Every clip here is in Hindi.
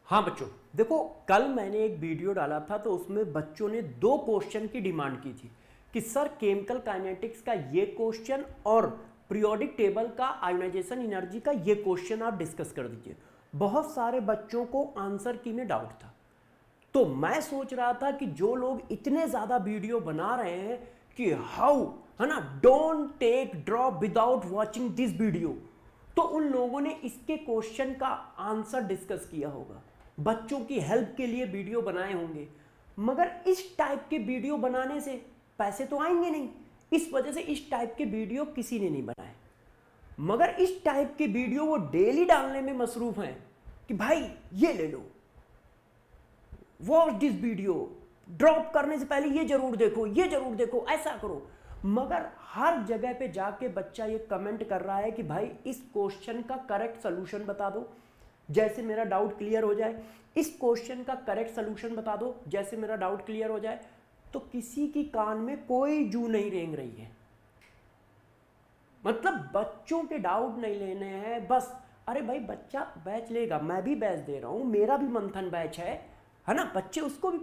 हाँ बच्चों, देखो कल मैंने एक वीडियो डाला था तो उसमें बच्चों ने 2 क्वेश्चन की डिमांड की थी कि सर केमिकल काइनेटिक्स का ये क्वेश्चन और पीरियोडिक टेबल का आयोनाइजेशन एनर्जी का ये क्वेश्चन आप डिस्कस कर दीजिए। बहुत सारे बच्चों को आंसर की में डाउट था, तो मैं सोच रहा था कि जो लोग इतने ज़्यादा वीडियो बना रहे हैं कि हाउ, है ना, don't take drop without watching this video, तो उन लोगों ने इसके क्वेश्चन का आंसर डिस्कस किया होगा, बच्चों की हेल्प के लिए वीडियो बनाए होंगे। मगर इस टाइप के वीडियो बनाने से पैसे तो आएंगे नहीं, इस वजह से इस टाइप के वीडियो किसी ने नहीं बनाए। मगर इस टाइप के वीडियो वो डेली डालने में मसरूफ हैं कि भाई ये ले लो, वॉच दिस वीडियो, ड्रॉप करने से पहले ये जरूर देखो, ये जरूर देखो, ऐसा करो। मगर हर जगह पे जाके बच्चा ये कमेंट कर रहा है कि भाई इस क्वेश्चन का करेक्ट सोल्यूशन बता दो जैसे मेरा डाउट क्लियर हो जाए, इस क्वेश्चन का करेक्ट सोल्यूशन बता दो जैसे मेरा डाउट क्लियर हो जाए। तो किसी की कान में कोई जू नहीं रेंग रही है, मतलब बच्चों के डाउट नहीं लेने हैं बस। अरे भाई बच्चा बैच लेगा, मैं भी बैच दे रहा हूं, मेरा भी मंथन बैच है ना, बच्चे उसको भी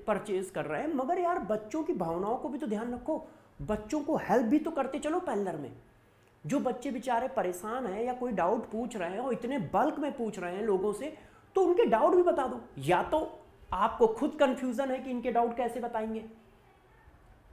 परचेज कर रहे हैं। मगर यार बच्चों की भावनाओं को भी तो ध्यान रखो, बच्चों को हेल्प भी तो करते चलो पैरेलल में। जो बच्चे बेचारे परेशान हैं या कोई डाउट पूछ रहे हैं और इतने बल्क में पूछ रहे हैं लोगों से, तो उनके डाउट भी बता दो। या तो आपको खुद कंफ्यूजन है कि इनके डाउट कैसे बताएंगे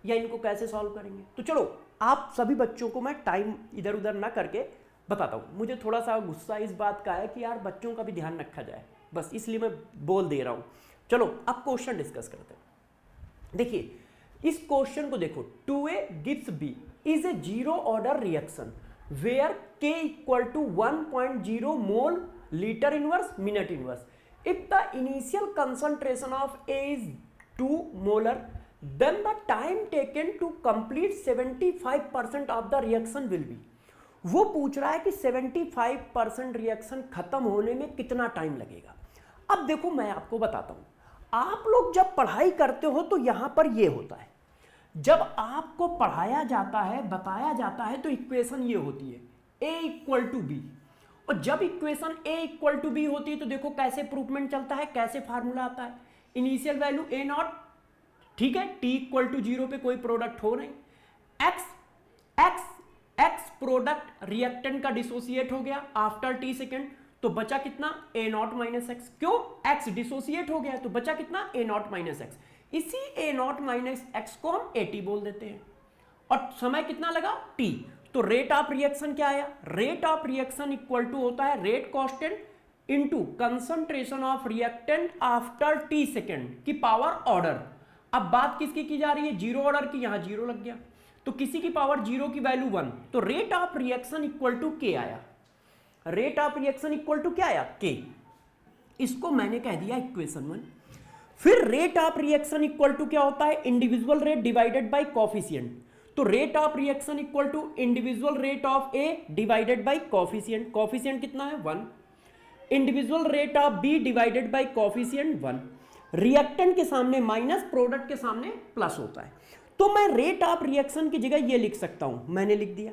या इनको कैसे सॉल्व करेंगे, तो चलो आप सभी बच्चों को मैं टाइम इधर उधर ना करके बताता हूँ। मुझे थोड़ा सा गुस्सा इस बात का है कि यार बच्चों का भी ध्यान रखा जाए, बस इसलिए मैं बोल दे रहा हूँ। चलो अब क्वेश्चन डिस्कस करते हैं। देखिए इस क्वेश्चन को देखो, 2A gives B is a zero order reaction where K equal to 1.0 mole liter inverse minute inverse. If the initial concentration of A is 2 molar, then the time taken to complete 75% of the reaction will be. वो पूछ रहा है कि 75% रिएक्शन खत्म होने में कितना टाइम लगेगा। अब देखो मैं आपको बताता हूं, आप लोग जब पढ़ाई करते हो तो यहां पर ये होता है, जब आपको पढ़ाया जाता है, बताया जाता है, तो इक्वेशन ये होती है A इक्वल टू बी। और जब equation A equal to B होती है तो देखो कैसे प्रूफमेंट चलता है, कैसे फार्मूला आता है, इनिशियल वैल्यू A नॉट, ठीक है, T इक्वल टू 0 पे कोई प्रोडक्ट हो नहीं, एक्स प्रोडक्ट रिएक्टेंट का डिसोसिएट हो गया आफ्टर T सेकेंड, तो बचा कितना A नॉट माइनस एक्स। क्यों, X डिसोसिएट हो गया तो बचा कितना A नॉट माइनस एक्स। इसी A नॉट माइनस एक्स को हम AT बोल देते हैं। और समय कितना लगा T, तो रेट ऑफ रिएक्शन क्या आया, rate of reaction equal to होता है rate constant into concentration of reactant after T second की पावर ऑर्डर। अब बात किसकी की जा रही है, जीरो ऑर्डर की, यहां जीरो लग गया तो किसी की पावर जीरो की वैल्यू 1, तो rate of reaction equal to K आया, rate of reaction equal to क्या आया K, इसको मैंने कह दिया इक्वेशन 1। फिर rate of reaction equal to क्या होता है, individual rate divided by coefficient, तो rate of reaction equal to individual rate of A divided by coefficient, coefficient कितना है 1, individual rate of B divided by coefficient 1, reactant के सामने माइनस, प्रोडक्ट के सामने प्लस होता है। तो मैं रेट ऑफ रिएक्शन की जगह ये लिख सकता हूं, मैंने लिख दिया।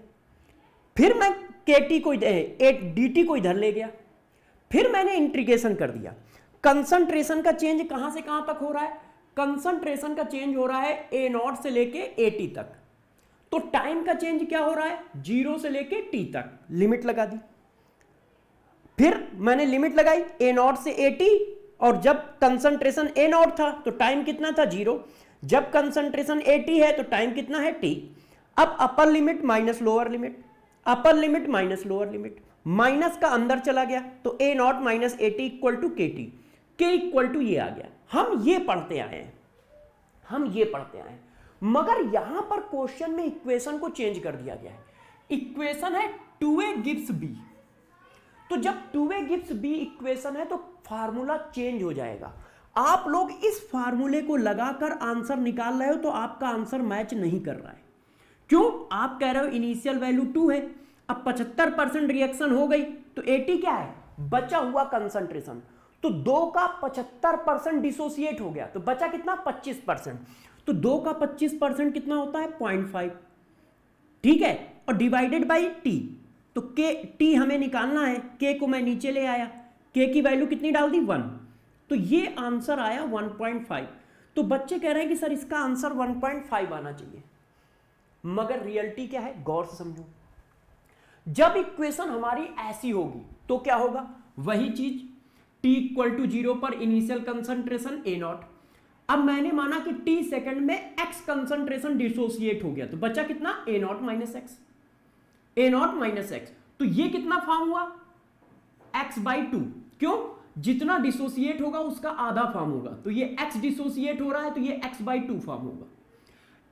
फिर मैं KT को DT को इधर ले गया, फिर मैंने इंटीग्रेशन कर दिया। कंसंट्रेशन का चेंज कहां से कहां तक हो रहा है, कंसंट्रेशन का चेंज हो रहा है A नॉट से लेके AT तक, तो टाइम का चेंज क्या हो रहा है, 0 से लेके T तक, लिमिट लगा दी। फिर मैंने लिमिट लगाई A नॉट से AT, और जब कंसंट्रेशन A नॉट था तो टाइम कितना था 0, जब कंसंट्रेशन AT है तो टाइम कितना है T। अब upper limit minus lower limit, upper limit minus lower limit, minus का अंदर चला गया तो A naught minus AT equal to KT, K equal to ये आ गया। हम ये पढ़ते आए हैं, हम ये पढ़ते आए हैं, मगर यहां पर क्वेश्चन में इक्वेशन को चेंज कर दिया गया है। इक्वेशन है 2A गिव्स B, तो जब 2A गिव्स B इक्वेशन है तो फार्मूला चेंज हो जाएगा। आप लोग इस फार्मूले को लगाकर आंसर निकाल रहे हो तो आपका आंसर मैच नहीं कर रहा है। क्यों, आप कह रहे हो इनिशियल वैल्यू 2 है, अब 75% रिएक्शन हो गई तो AT क्या है, बचा हुआ कंसंट्रेशन, तो 2 का 75% डिसोसिएट हो गया तो बचा कितना 25%, तो 2 का 25% कितना होता है 0.5, ठीक है, और डिवाइडेड बाई T, तो T हमें निकालना है, K को मैं नीचे ले आया, K की वैल्यू कितनी डाल दी 1, तो ये आंसर आया 1.5। तो बच्चे कह रहे हैं कि सर इसका आंसर 1.5 आना चाहिए, मगर रियलिटी क्या है, गौर से समझो। जब इक्वेशन हमारी ऐसी होगी तो क्या होगा, वही चीज, t इक्वल टू 0 पर इनिशियल कंसंट्रेशन A0। अब मैंने माना कि t सेकंड में x कंसंट्रेशन डिसोसिएट हो गया, तो बचा कितना, A0 minus x, A0 minus x. तो ये कितना फॉर्म हुआ, x/2। क्यों, जितना डिसोसिएट होगा उसका आधा फॉर्म होगा, तो ये x डिसोसिएट हो रहा है तो ये x/2 फॉर्म होगा।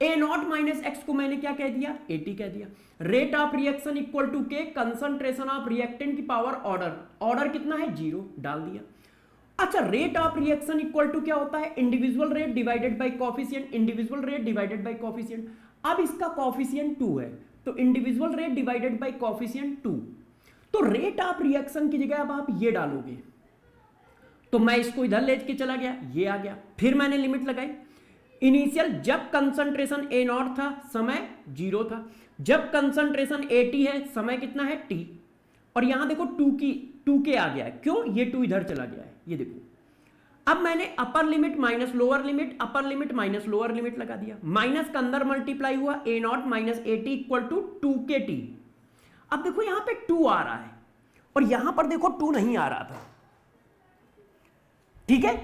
A0 माइनस एक्स को मैंने क्या कह दिया, AT कह दिया। Rate of reaction equal to K, concentration of reactant की पावर ऑर्डर, ऑर्डर कितना है 0, डाल दिया। अच्छा, rate of reaction equal to क्या होता है, individual rate divided by coefficient, individual rate divided by coefficient. अब इसका कोफिशिएंट 2 है, तो individual rate divided by coefficient 2। तो रेट ऑफ रिएक्शन की जगह अब आप ये डालोगे, तो मैं इसको इधर लेके चला गया, ये आ गया। फिर मैंने लिमिट लगाई, इनिशियल जब कंसंट्रेशन A0 था समय 0 था, जब कंसंट्रेशन AT है समय कितना है T, और यहां देखो 2K आ गया है, क्यों, ये 2 इधर चला गया है, ये देखो। अब मैंने अपर limit minus lower limit, upper limit minus lower limit लगा दिया, माइनस का अंदर मल्टीप्लाई हुआ, A0 minus AT equal to 2KT। अब देखो यहां पे 2 आ रहा है और यहां पर देखो 2 नहीं आ रहा था, ठीक है,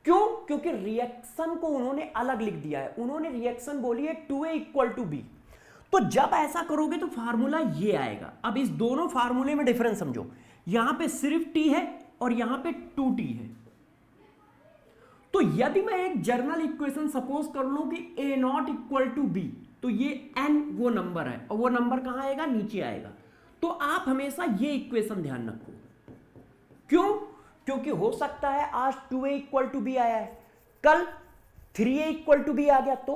क्यों, क्योंकि रिएक्शन को उन्होंने अलग लिख दिया है, उन्होंने रिएक्शन बोली है 2A इक्वल टू B। तो जब ऐसा करोगे तो फार्मूला ये आएगा। अब इस दोनों फार्मूले में डिफरेंस समझो, यहां पे सिर्फ T है और यहां पे 2T है। तो यदि मैं एक जर्नल इक्वेशन सपोज कर लूं कि A0 इक्वल टू B, तो ये N वो नंबर है और वो नंबर कहां आएगा, नीचे आएगा। तो आप हमेशा ये इक्वेशन ध्यान रखो, क्यों, क्योंकि हो सकता है आज 2A इक्वल टू B आया है, कल 3A इक्वल टू B आ गया, तो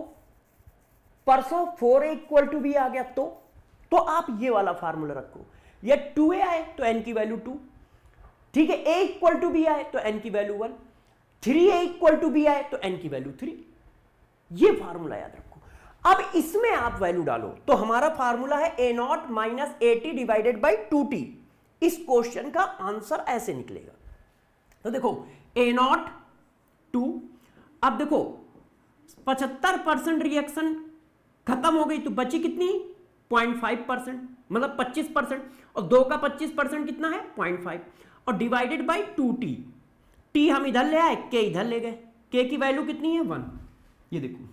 परसों 4A इक्वल टू B आ गया, तो आप ये वाला फार्मूला रखो। या 2A आए तो n की वैल्यू 2, ठीक है, A इक्वल टू B आए तो n की value 1, 3A equal to B आए तो n की वैल्यू 3। ये फार्मूला याद रखो। अब इसमें आप वैल्यू डालो, तो हमारा फार्मूला है A0 minus AT divided by 2T। इस क्वेश्चन का आंसर ऐसे निकलेगा। तो देखो A0 2, अब देखो 75% रिएक्शन खत्म हो गई, तो बची कितनी, 0.5%, मतलब 25%, और 2 का 25% कितना है 0.5, और डिवाइडेड बाई 2T। T हम इधर ले आए, K इधर ले गए, K की वैल्यू कितनी है 1। ये देखो,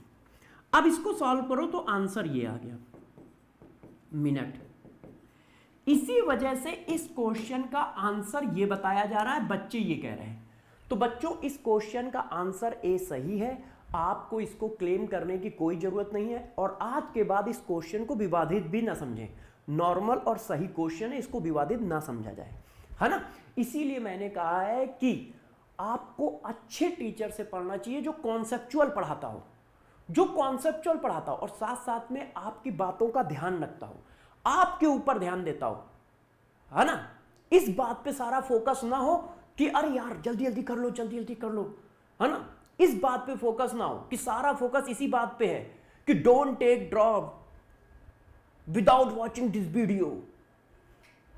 अब इसको सॉल्व करो तो आंसर ये आ गया, मिनट। इसी वजह से इस क्वेश्चन का आंसर ये बताया जा रहा है, बच्चे ये कह रहे हैं। तो बच्चों इस क्वेश्चन का आंसर ए सही है, आपको इसको क्लेम करने की कोई जरूरत नहीं है। और आज के बाद इस क्वेश्चन को विवादित भी ना समझें, नॉर्मल और सही क्वेश्चन है, इसको विवादित ना समझा जाए, है ना। इसीलिए मैंने कहा है कि आपको अच्छे टीचर से पढ़ना चाहिए जो कॉन्सेप्चुअल पढ़ाता हो, जो कॉन्सेप्चुअल पढ़ाता हो और साथ साथ में आपकी बातों का ध्यान रखता हो, आपके ऊपर ध्यान देता हो, है ना। इस बात पे सारा फोकस ना हो कि अरे यार जल्दी जल्दी कर लो, जल्दी जल्दी कर लो, है ना। इस बात पे फोकस ना हो कि सारा फोकस इसी बात पे है कि don't take drop without watching this video.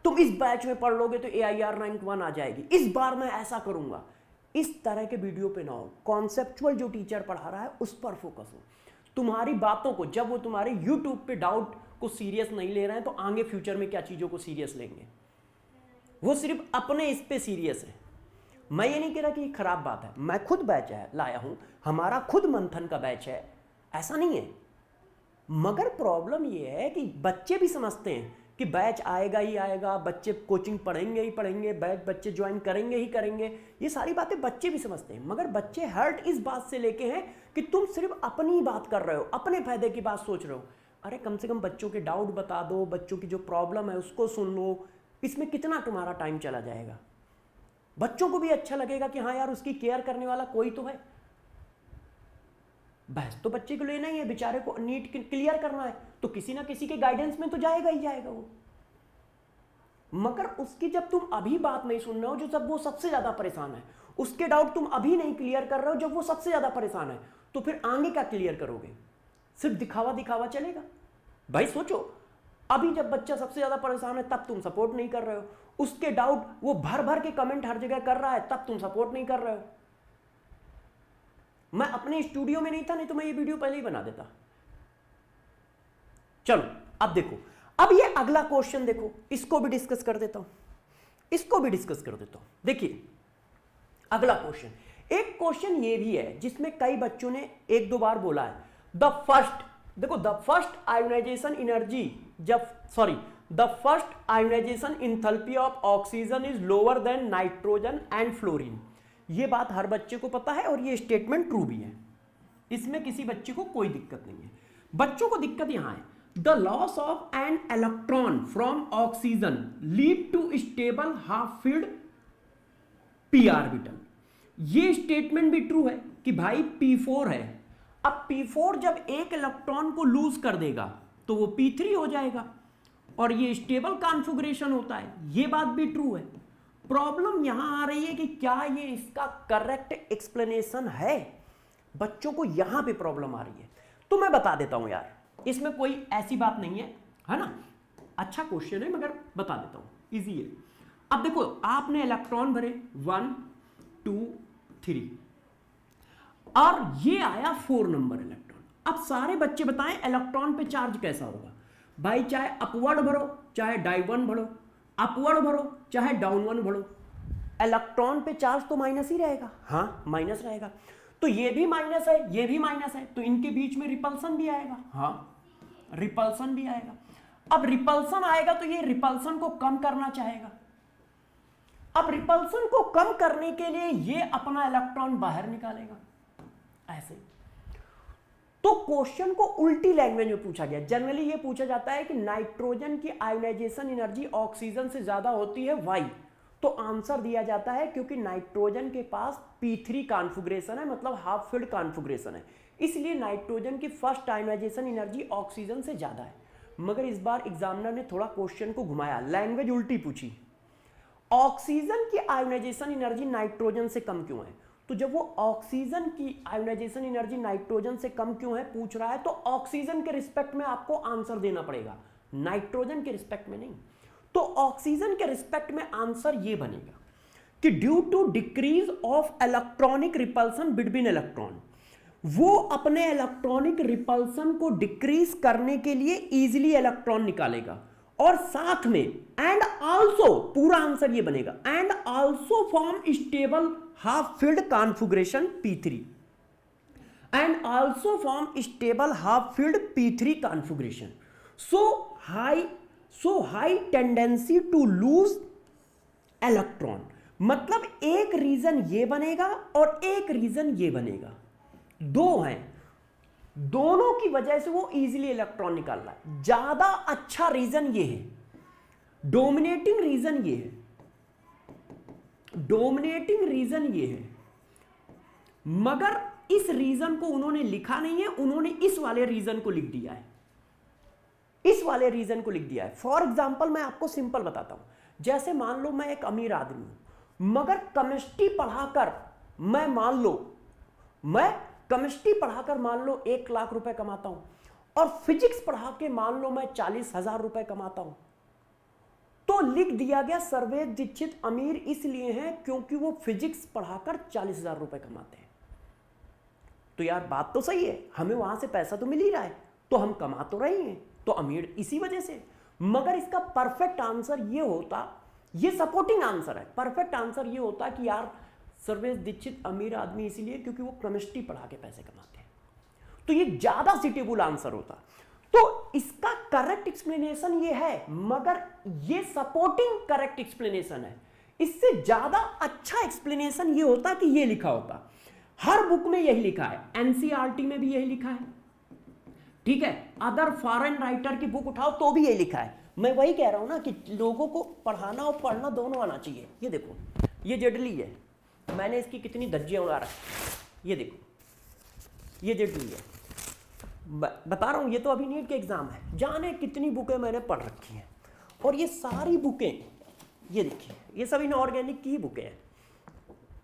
तुम इस बैच में पढ़ लोगे तो AIR रैंक 1 आ जाएगी, इस बार मैं ऐसा करूंगा, इस तरह के वीडियो पे ना हो। कॉन्सेप्चुअल जो टीचर पढ़ा रहा है उस पर फोकस हो। तुम्हारी बातों को, जब वो तुम्हारे यूट्यूब पे डाउट को सीरियस नहीं ले रहे हैं, तो आगे फ्यूचर में क्या चीजों को सीरियस लेंगे। वो सिर्फ अपने इस पे सीरियस है। मैं ये नहीं कह रहा कि खराब बात है, मैं खुद बैच है लाया हूं, हमारा खुद मंथन का बैच है, ऐसा नहीं है। मगर प्रॉब्लम ये है कि बच्चे भी समझते हैं कि बैच आएगा ही आएगा, बच्चे कोचिंग पढ़ेंगे ही पढ़ेंगे, बैच बच्चे ज्वाइन करेंगे ही करेंगे, ये सारी बातें बच्चे भी समझते हैं। मगर बच्चे हर्ट इस बात से लेके हैं कि तुम सिर्फ अपनी बात कर रहे हो, अपने फायदे की बात सोच रहे हो। अरे कम से कम बच्चों के डाउट बता दो, बच्चों की जो प्रॉब्लम है उसको सुन लो, इसमें कितना तुम्हारा टाइम चला जाएगा। बच्चों को भी अच्छा लगेगा कि हाँ यार उसकी केयर करने वाला कोई तो है। बस तो बच्चे को लेना ही है, बेचारे को नीट क्लियर करना है, तो किसी ना किसी के गाइडेंस में तो जाएगा ही जाएगा वो। मगर उसकी जब तुम अभी बात नहीं सुन रहे हो, जो जब वो सबसे ज्यादा परेशान है, उसके डाउट तुम अभी नहीं क्लियर कर रहे हो जब वो सबसे ज्यादा परेशान है, तो फिर आगे क्या क्लियर करोगे। सिर्फ दिखावा दिखावा चलेगा। भाई सोचो, अभी जब बच्चा सबसे ज्यादा परेशान है तब तुम सपोर्ट नहीं कर रहे हो, उसके डाउट वो भर भर के कमेंट हर जगह कर रहा है तब तुम सपोर्ट नहीं कर रहे हो, मैं अपने स्टूडियो में नहीं था, नहीं तो मैं ये वीडियो पहले ही बना देता। चलो अब देखो, अब ये अगला क्वेश्चन देखो, इसको भी डिस्कस कर देता हूं, इसको भी डिस्कस कर देता हूं। देखिए अगला क्वेश्चन, एक क्वेश्चन ये भी है जिसमें कई बच्चों ने एक दो बार बोला है, द फर्स्ट, देखो the first ionisation energy, the first ionisation enthalpy of oxygen is lower than nitrogen and fluorine. ये बात हर बच्चे को पता है और ये स्टेटमेंट ट्रू भी है, इसमें किसी बच्चे को कोई दिक्कत नहीं है। बच्चों को दिक्कत यहां है, the loss of an electron from oxygen lead to stable half filled P orbital. ये स्टेटमेंट भी ट्रू है कि भाई P4 है, अब P4 जब एक इलेक्ट्रॉन को लूज कर देगा तो वो P3 हो जाएगा और ये स्टेबल कॉन्फ़िगरेशन होता है, ये बात भी ट्रू है। प्रॉब्लम यहां आ रही है कि क्या ये इसका करेक्ट एक्सप्लेनेशन है, बच्चों को यहां पे प्रॉब्लम आ रही है। तो मैं बता देता हूं यार, इसमें कोई ऐसी बात नहीं है ना, अच्छा क्वेश्चन है मगर बता देता हूं, इजी है। अब देखो आपने इलेक्ट्रॉन भरे 1 2 3 और ये आया 4 नंबर इलेक्ट्रॉन। अब सारे बच्चे बताएं इलेक्ट्रॉन पे चार्ज कैसा होगा। भाई चाहे अपवर्ड भरो चाहे डाउनवर्ड भरो, अपवर्ड भरो चाहे डाउनवर्ड भरो, इलेक्ट्रॉन पे चार्ज तो माइनस ही रहेगा। हाँ माइनस रहेगा, तो ये भी माइनस है ये भी माइनस है, तो इनके बीच में रिपल्सन भी आएगा। हाँ रिपल्सन भी आएगा। अब रिपल्सन आएगा तो ये रिपल्सन को कम करना चाहेगा। अब रिपल्सन को कम करने के लिए ये अपना इलेक्ट्रॉन बाहर निकालेगा ऐसे। तो क्वेश्चन को उल्टी लैंग्वेज में पूछा गया। जनरली ये पूछा जाता है कि नाइट्रोजन की आयोनाइजेशन एनर्जी ऑक्सीजन से ज्यादा होती है, वाई? तो आंसर दिया जाता है क्योंकि नाइट्रोजन के पास P3 कॉन्फ़िगरेशन है, मतलब हाफ फिल्ड कॉन्फ़िगरेशन है, इसलिए नाइट्रोजन की फर्स्ट आयोनाइजेशन एनर्जी ऑक्सीजन से ज्यादा है। मगर इस बार एग्जामिनर ने थोड़ा क्वेश्चन को घुमाया, लैंग्वेज उल्टी पूछी। ऑक्सीजन की आयोनाइजेशन एनर्जी नाइट्रोजन से कम क्यों है? तो जब वो ऑक्सीजन की आयोनाइजेशन एनर्जी नाइट्रोजन से कम क्यों है पूछ रहा है, तो ऑक्सीजन के रिस्पेक्ट में आपको आंसर देना पड़ेगा, नाइट्रोजन के रिस्पेक्ट में नहीं। तो ऑक्सीजन के रिस्पेक्ट में आंसर ये बनेगा कि due to decrease of electronic repulsion between electron, वो अपने इलेक्ट्रॉनिक रिपल्सन को डिक्रीज करने के लिए इजीली इलेक्ट्रॉन निकालेगा, और साथ में एंड आल्सो, पूरा आंसर ये बनेगा, and also form stable half filled configuration P3, and also form stable half filled P3 configuration, so high tendency to lose electron. मतलब एक रीजन ये बनेगा और एक रीजन ये बनेगा, दो हैं, दोनों की वजह से वो इजीली इलेक्ट्रॉन निकाल रहा है। ज्यादा अच्छा रीजन ये है, डोमिनेटिंग रीजन ये है, डोमिनेटिंग रीजन ये है, मगर इस रीजन को उन्होंने लिखा नहीं है, उन्होंने इस वाले रीजन को लिख दिया है, इस वाले रीजन को लिख दिया है। फॉर एग्जाम्पल मैं आपको सिंपल बताता हूं, जैसे मान लो मैं एक अमीर आदमी हूं, मगर केमिस्ट्री पढ़ाकर मैं केमिस्ट्री पढ़ाकर मान लो 1 लाख रुपए कमाता हूं, और फिजिक्स पढ़ा के मान लो मैं 40,000 रुपए कमाता हूं, तो लिख दिया गया सर्वेश दीक्षित अमीर इसलिए हैं क्योंकि वो फिजिक्स पढ़ाकर 40,000 रुपए कमाते हैं। तो यार बात तो सही है, हमें वहां से पैसा तो मिल ही रहा है, तो हम कमा तो रहे हैं, तो अमीर इसी वजह से। मगर इसका परफेक्ट आंसर ये होता, ये सपोर्टिंग आंसर है, परफेक्ट आंसर ये होता कि यार सर्वेश दीक्षित अमीर आदमी इसीलिए क्योंकि वो केमिस्ट्री पढ़ा के पैसे कमाते हैं, तो ये ज्यादा सिटेबल आंसर होता। तो इसका करेक्ट एक्सप्लेनेशन ये है, मगर ये सपोर्टिंग करेक्ट एक्सप्लेनेशन है। इससे ज्यादा अच्छा एक्सप्लेनेशन ये होता कि ये लिखा होता, हर बुक में यही लिखा है, एनसीईआरटी में भी यही लिखा है, ठीक है, अदर फॉरेन राइटर की बुक उठाओ तो भी यही लिखा है। मैं वही कह रहा हूं ना कि लोगों को पढ़ाना और पढ़ना दोनों आना चाहिए। ये देखो, ये जेडली है, मैंने इसकी कितनी धज्जियां उड़ा रखी, ये देखो, ये जेडली है, बता रहा हूं, ये तो अभी नीट के एग्जाम है, जाने कितनी बुकें मैंने पढ़ रखी हैं, और ये सारी बुकें, ये देखिए, ये सब इनऑर्गेनिक की ही बुकें हैं।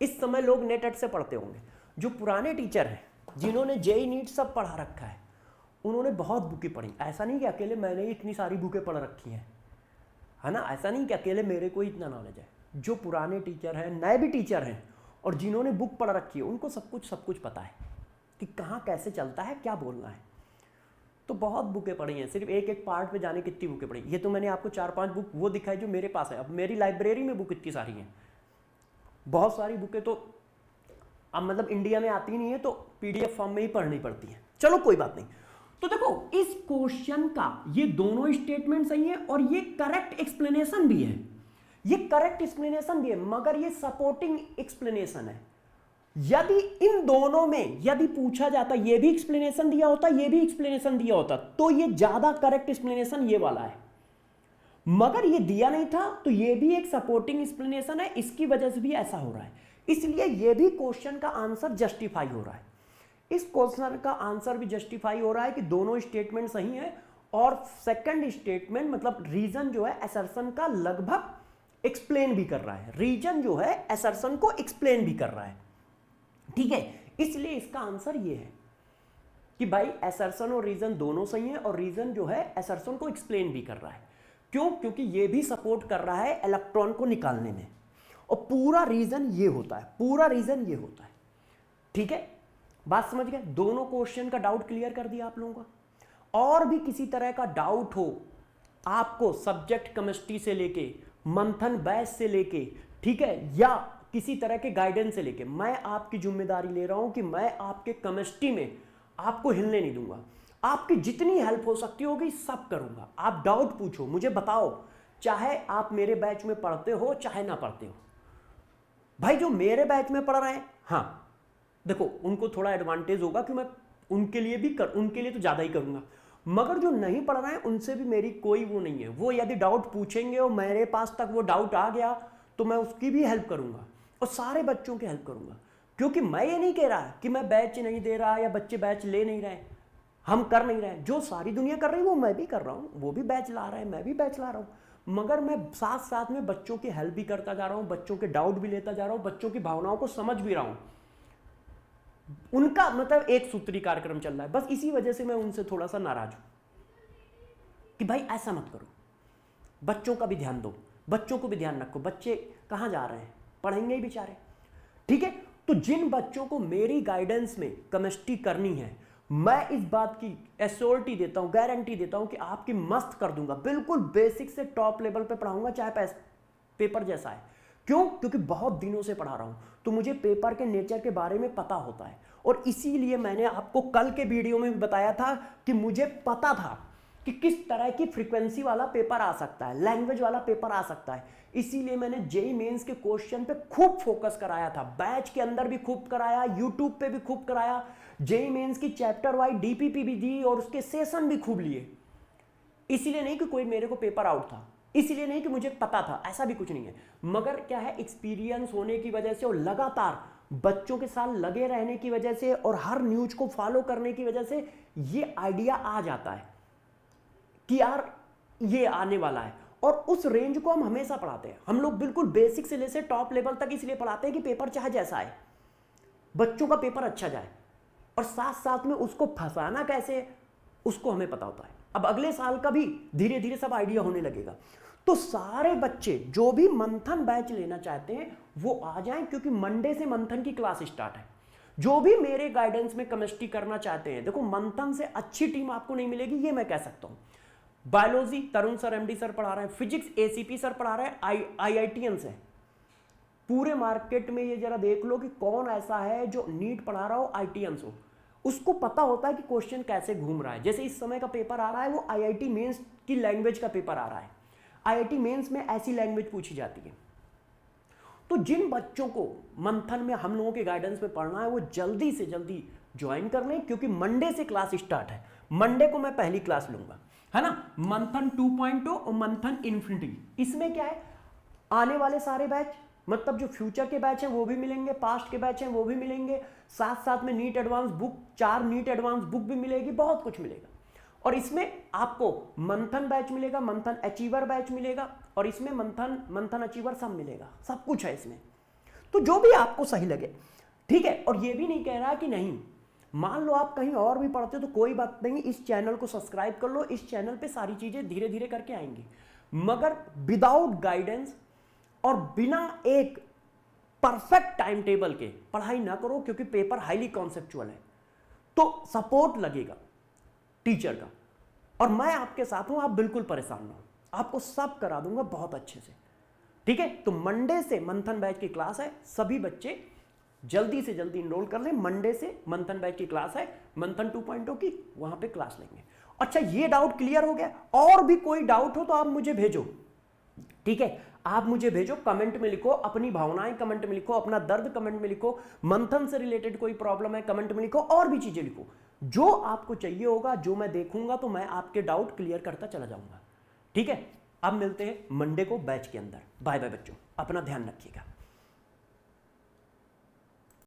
इस समय लोग नेट से पढ़ते होंगे, जो पुराने टीचर हैं जिन्होंने जेईई नीट सब पढ़ा रखा है, उन्होंने बहुत बुकें पढ़ी। ऐसा नहीं कि अकेले मैंने ही इतनी सारी बुकें पढ़ रखी हैं, है ना, ऐसा नहीं कि अकेले मेरे को ही इतना नॉलेज है। जो पुराने टीचर हैं, नए भी टीचर हैं, और जिन्होंने बुक पढ़ रखी है, उनको सब कुछ पता है। कि कहाँ कैसे चलता है, क्या बोलना है। तो बहुत बुकें पढ़ी हैं, सिर्फ एक एक पार्ट पे जाने कितनी बुकें पढ़ी। ये तो मैंने आपको 4-5 बुक वो दिखाई जो मेरे पास है। अब मेरी लाइब्रेरी में बुक इतनी सारी हैं, बहुत सारी बुकें तो अब मतलब इंडिया में आती नहीं है, तो पीडीएफ फॉर्म में ही पढ़नी पड़ती है। चलो कोई बात नहीं। तो देखो इस क्वेश्चन का ये दोनों स्टेटमेंट सही है और ये करेक्ट एक्सप्लेनेशन भी है, ये करेक्ट एक्सप्लेनेशन भी है, मगर ये सपोर्टिंग एक्सप्लेनेशन है। यदि इन दोनों में यदि पूछा जाता ये भी एक्सप्लेनेशन दिया होता, ये भी एक्सप्लेनेशन दिया होता, तो ये ज्यादा करेक्ट एक्सप्लेनेशन ये वाला है, मगर ये दिया नहीं था, तो ये भी एक सपोर्टिंग एक्सप्लेनेशन है, इसकी वजह से भी ऐसा हो रहा है। इसलिए ये भी क्वेश्चन का आंसर जस्टिफाई हो रहा है। इस क्वेश्चन का आंसर भी जस्टिफाई हो रहा है कि दोनों स्टेटमेंट सही है, और सेकंड स्टेटमेंट मतलब रीजन जो है असर्शन का लगभग एक्सप्लेन भी कर रहा है, रीजन जो है असर्शन को एक्सप्लेन भी कर रहा है। ठीक है, इसलिए इसका आंसर ये है कि भाई असर्शन और रीजन दोनों सही है, और रीजन जो है असर्शन को एक्सप्लेन भी कर रहा है। क्यों? क्योंकि ये भी सपोर्ट कर रहा है इलेक्ट्रॉन को निकालने में, और पूरा रीजन ये होता है, पूरा रीजन ये होता है। ठीक है, बात समझ गए? दोनों क्वेश्चन का डाउट क्लियर कर दिया आप लोगों का। और भी किसी तरह का डाउट हो आपको सब्जेक्ट केमिस्ट्री से लेके, मंथन बैच से लेके, ठीक है, या किसी तरह के गाइडेंस से लेके, मैं आपकी जिम्मेदारी ले रहा हूं कि मैं आपके केमिस्ट्री में आपको हिलने नहीं दूंगा। आपकी जितनी हेल्प हो सकती होगी सब करूंगा। आप डाउट पूछो, मुझे बताओ, चाहे आप मेरे बैच में पढ़ते हो चाहे ना पढ़ते हो। भाई जो मेरे बैच में पढ़ रहे हैं, हाँ देखो उनको थोड़ा एडवांटेज होगा कि मैं उनके लिए तो ज्यादा ही करूंगा, मगर जो नहीं पढ़ रहे हैं उनसे भी मेरी कोई वो नहीं है। वो यदि डाउट पूछेंगे और मेरे पास तक वो डाउट आ गया तो मैं उसकी भी हेल्प करूंगा और सारे बच्चों की हेल्प करूंगा। क्योंकि मैं ये नहीं कह रहा कि मैं बैच नहीं दे रहा या बच्चे बैच ले नहीं रहे, हम कर नहीं रहे। जो सारी दुनिया कर रही है वो मैं भी कर रहा हूँ, वो भी बैच ला रहा है, मैं भी बैच ला रहा हूँ, मगर मैं साथ साथ में बच्चों की हेल्प भी करता जा रहा हूँ, बच्चों के डाउट भी लेता जा रहा हूँ, बच्चों की भावनाओं को समझ भी रहा हूँ। उनका मतलब एक सूत्री कार्यक्रम चल रहा है। बस इसी वजह से मैं उनसे थोड़ा सा नाराज हूं कि भाई ऐसा मत करो, बच्चों का भी ध्यान दो, बच्चों को भी ध्यान रखो। बच्चे कहां जा रहे हैं, पढ़ेंगे ही बेचारे। ठीक है, तो जिन बच्चों को मेरी गाइडेंस में केमिस्ट्री करनी है, मैं इस बात की एश्योरिटी देता हूं, गारंटी देता हूं कि आपकी मस्त कर दूंगा, बिल्कुल बेसिक से टॉप लेवल पे पढ़ाऊंगा, चाहे पेपर जैसा है। क्यों? क्योंकि बहुत दिनों से पढ़ा रहा हूं, तो मुझे पेपर के नेचर के बारे में पता होता है। और इसीलिए मैंने आपको कल के वीडियो में भी बताया था कि मुझे पता था कि किस तरह की फ्रीक्वेंसी वाला पेपर आ सकता है, लैंग्वेज वाला पेपर आ सकता है। इसीलिए मैंने जेईई मेंस के क्वेश्चन पे खूब फोकस कराया था, बैच के अंदर भी खूब कराया, यूट्यूब पे भी खूब कराया, जेईई मेंस की चैप्टर वाइज डीपीपी भी दी और उसके सेशन भी खूब लिए। इसीलिए नहीं कि कोई मेरे को पेपर आउट था, इसलिए नहीं कि मुझे पता था, ऐसा भी कुछ नहीं है, मगर क्या है, एक्सपीरियंस होने की वजह से और लगातार बच्चों के साथ लगे रहने की वजह से और हर न्यूज को फॉलो करने की वजह से ये आइडिया आ जाता है कि यार ये आने वाला है। और उस रेंज को हम हमेशा पढ़ाते हैं, हम लोग बिल्कुल बेसिक से लेकर टॉप लेवल तक इसलिए पढ़ाते हैं कि पेपर चाहे जैसा आए, बच्चों का पेपर अच्छा जाए, और साथ साथ में उसको फंसाना कैसे उसको हमें पता होता है। अब अगले साल का भी धीरे धीरे सब आइडिया होने लगेगा। तो सारे बच्चे जो भी मंथन बैच लेना चाहते हैं वो आ जाएं, क्योंकि मंडे से मंथन की क्लास स्टार्ट है। जो भी मेरे गाइडेंस में केमिस्ट्री करना चाहते हैं, देखो मंथन से अच्छी टीम आपको नहीं मिलेगी, ये मैं कह सकता हूं। बायोलॉजी तरुण सर एमडी सर पढ़ा रहे हैं, फिजिक्स एसीपी सर पढ़ा रहे हैं, आईआईटीएन से। पूरे मार्केट में ये जरा देख लो कि कौन ऐसा है जो नीट पढ़ा रहा हो, आईटीएन हो, उसको पता होता है कि क्वेश्चन कैसे घूम रहा है। जैसे इस समय का पेपर आ रहा है वो आईआईटी मेंस की लैंग्वेज का पेपर आ रहा है, आईआईटी मेंस में ऐसी लैंग्वेज पूछी जाती है। तो जिन बच्चों को मंथन में हम लोगों के गाइडेंस में पढ़ना है वो जल्दी से जल्दी ज्वाइन कर लें, क्योंकि मंडे से क्लास स्टार्ट है। मंडे को मैं पहली क्लास लूंगा, है ना, मंथन 2.0 और मंथन इन्फिनिटी। इसमें क्या है, आने वाले सारे बैच, मतलब जो फ्यूचर के बैच हैं वो भी मिलेंगे, पास्ट के बैच हैं वो भी मिलेंगे, साथ साथ में NEET advance book, 4 NEET advance book भी मिलेगी, बहुत कुछ मिलेगा। और इसमें आपको मंथन बैच मिलेगा, मंथन अचीवर बैच मिलेगा, और इसमें मंथन अचीवर सब मिलेगा, सब कुछ है इसमें। तो जो भी आपको सही लगे, ठीक है। और ये भी नहीं कह रहा कि नहीं, मान लो आप कहीं और भी पढ़ते हो तो कोई बात नहीं, इस चैनल को सब्सक्राइब कर लो, इस चैनल पे सारी चीजें धीरे धीरे करके आएंगी। मगर विदाउट गाइडेंस और बिना एक परफेक्ट टाइम टेबल के पढ़ाई ना करो, क्योंकि पेपर हाईली कॉन्सेप्चुअल है। तो सपोर्ट लगेगा टीचर का, और मैं आपके साथ हूं, आप बिल्कुल परेशान ना हो, आपको सब करा दूंगा बहुत अच्छे से, ठीक है। तो मंडे से मंथन बैच की क्लास है, सभी बच्चे जल्दी से जल्दी इनरोल कर लें। मंडे से मंथन बैच की क्लास है, मंथन 2.0 की, वहां पे क्लास लेंगे। अच्छा, ये डाउट क्लियर हो गया? और भी कोई डाउट हो तो आप मुझे भेजो, ठीक है, आप मुझे भेजो, कमेंट में लिखो, अपनी भावनाएं कमेंट में लिखो, अपना दर्द कमेंट में लिखो, मंथन से रिलेटेड कोई प्रॉब्लम है कमेंट में लिखो, और भी चीजें लिखो, जो आपको चाहिए होगा, जो मैं देखूंगा तो मैं आपके डाउट क्लियर करता चला जाऊंगा, ठीक है। अब मिलते हैं मंडे को बैच के अंदर। बाय बाय बच्चों, अपना ध्यान रखिएगा।